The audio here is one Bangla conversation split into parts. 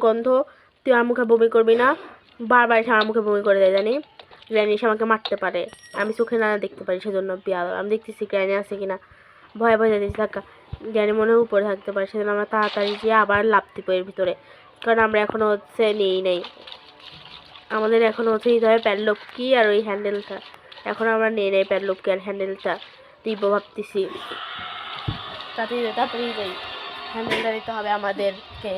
গন্ধ, তুই আমার মুখে বমি করবি না। বারবার এসে আমার মুখে বমি করে দেয়, জানি গ্র্যানি এসে আমাকে মারতে পারে, আমি চোখে না দেখতে পারি, সেজন্য আমি দেখতেছি গ্র্যানি আছে কিনা, ভয়ে ভয়ে যাচ্ছি ধাক্কা। গ্র্যানি মনে উপরে থাকতে পারে, সেজন্য আমরা তাড়াতাড়ি গিয়ে আবার লাফ দিব এর ভিতরে, কারণ আমরা এখনও হচ্ছে নেই আমাদের এখনও হচ্ছে নিতে হবে প্যাডলক কি আর ওই হ্যান্ডেলটা। এখন আমরা নেই প্যাডলক কি আর হ্যান্ডেলটা দিব ভাবতেছি। তাড়াতাড়ি যাই, হ্যান্ডেলটা দিতে হবে আমাদেরকে।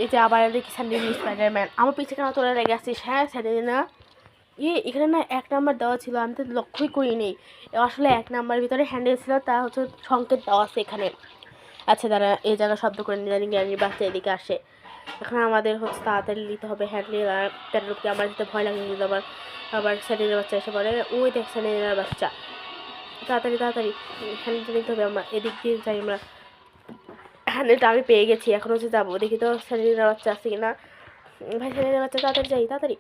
এই যে আবার দেখি স্যান্ডেল স্পাইডারম্যান, আমার পিছিয়ে কেন তোরা লেগে আসছিস? হ্যাঁ স্যান্ডেল না, এখানে না 1 নাম্বার দেওয়া ছিল, আমি তো লক্ষ্যই করিনি। আসলে 1 নাম্বারের ভিতরে হ্যান্ডেল ছিল, তা হচ্ছে সংকেত দেওয়া আছে এখানে। আচ্ছা দাঁড়া, এই জায়গা শব্দ করে নিলাম, গ্যারির বাচ্চা এদিকে আসে। এখন আমাদের হচ্ছে তাড়াতাড়ি নিতে হবে হ্যান্ডেল আর প্যাডলককে। আমার যেতে ভয় লাগে কিন্তু আবার স্যান্ডেলের বাচ্চা এসে পড়ে। ওই দেখ স্যান্ডেলের বাচ্চা, তাড়াতাড়ি হ্যান্ডেলটা নিতে হবে। আমরা এদিক দিয়ে যাই, আমরা হ্যান্ডেলটা আমি পেয়ে গেছি, এখন হচ্ছে যাবো, দেখি তো স্যান্ডেলের বাচ্চা আছে কিনা। ভাই স্যান্ডেলের বাচ্চা তাড়াতাড়ি যাই, তাড়াতাড়ি।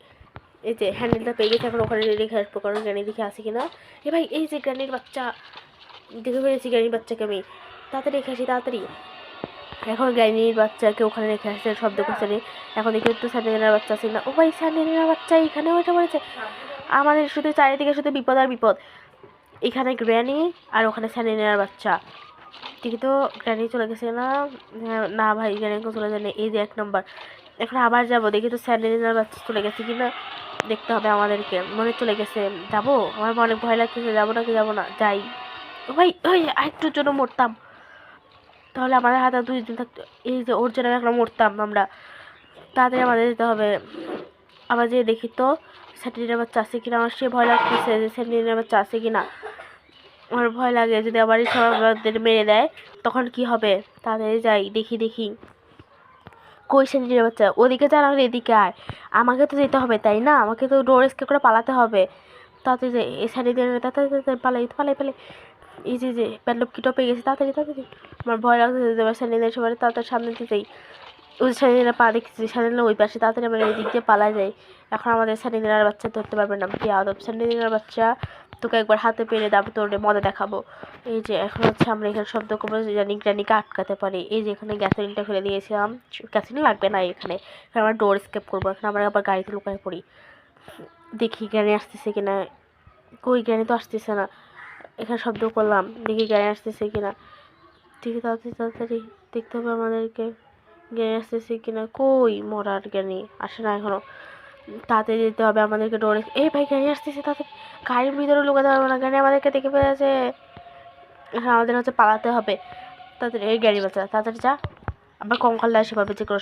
এই যে হ্যান্ডেলটা পেয়ে গেছে, এখন ওখানে রেখে আসবো, কারণ গ্রানি দেখে আসে কিনা। ভাই এই যে গ্রানির বাচ্চা, দেখে ফেলেছি গ্রানির বাচ্চাকে আমি, তাড়াতাড়ি রেখে আসি তাড়াতাড়ি। এখন গ্রানির বাচ্চাকে ওখানে রেখে আসছে, শব্দ করছে নি। এখন দেখি একটু স্যান্ডেলের বাচ্চা আছে না। ও ভাই স্যান্ডেলের বাচ্চা এখানেও এটা পড়েছে। আমাদের শুধু চারিদিকে শুধু বিপদ আর বিপদ, এখানে গ্রানি আর ওখানে স্যান্ডেলের বাচ্চা। দেখি তো গ্রানি চলে গেছে না? না ভাই গ্রানিকে চলে যায়নি। এই যে 1 নম্বর, এখন আবার যাবো, দেখি তো স্যান্ডেলিনার বাচ্চা চলে গেছে কিনা, দেখতে হবে আমাদেরকে। মনে চলে গেছে, যাবো, আমার অনেক ভয় লাগতেছে, যাবো নাকি যাবো না, যাই। ভাই ওই আরেকটুর জন্য মরতাম, তাহলে আমাদের হাতে 2 দিন থাকতো। এই যে ওর জন্য এখন মরতাম আমরা, তাড়াতাড়ি আমাদের যেতে হবে। আবার যে দেখি তো স্যান্ডেলিনার বাচ্চা আছে কিনা, আমার সে ভয় লাগতেছে যে স্যান্ডেলিনার বাচ্চা আছে কিনা। আমার ভয় লাগে যদি আবার সব আমাদের মেরে দেয় তখন কি হবে। তাড়াতাড়ি যাই, দেখি কই স্যান্ডেলিনার বাচ্চা, ওদিকে যা, নাহলে এদিকে আয়। আমাকে তো যেতে হবে তাই না, আমাকে তো ডোর স্কেপ করে পালাতে হবে। তাড়াতাড়ি যে এই স্যান্ডেলিনার তাড়াতাড়ি পালাই। এই যে প্যাডলক কিটো পেয়ে গেছে, তাড়াতাড়ি। আমার ভয় লাগছে যে এবার স্যান্ডেলিনার সবাই তাড়াতাড়ি সামনে দিতে যাই। ওই স্যান্ডেলিনার পা দেখছি, স্যান্ডেলিনার ওই পাশে, তাড়াতাড়ি আমরা এই দিক দিয়ে পালা যাই। এখন আমাদের স্যান্ডেলিনার বাচ্চা ধরতে পারবে না, বেয়াদব স্যান্ডেলিনার বাচ্চা, তোকে একবার হাতে পেরে দাম তোর মজা দেখাবো। এই যে এখন হচ্ছে আমরা এখানে শব্দ করবো, জানি গ্রানিকে আটকাতে পারি। এই যে এখানে গ্যাসোলিনটা ফেলে দিয়েছিলাম, গ্যাসোলিন লাগবে না এখানে, আমরা ডোর স্কেপ করবো। এখন আমরা আবার গাড়িতে লুকায় পড়ি, দেখি গ্রানি আসতেছে কিনা। কই গ্রানি তো আসতেছে না, এখানে শব্দ করলাম, দেখি গ্রানি আসতেছে কিনা। দেখি তাড়াতাড়ি দেখতে হবে আমাদেরকে, গ্রানি আসতেছে কিনা। কই মরার গ্রানি আসে না এখনো, তাড়াতাড়ি যেতে হবে আমাদেরকে ডোরে। এই ভাই গ্রানি আসতেছে, তাড়াতাড়ি গাড়ির ভিতরে লুকাতে পারবো না, গ্রানি আমাদেরকে দেখে ফেলেছে। এখন আমাদের হচ্ছে পালাতে হবে, তাড়াতাড়ি। এই গ্রানি বাচ্চা তাড়াতাড়ি যা, আবার কঙ্কাল আসে পাবে যে কোনো সময়।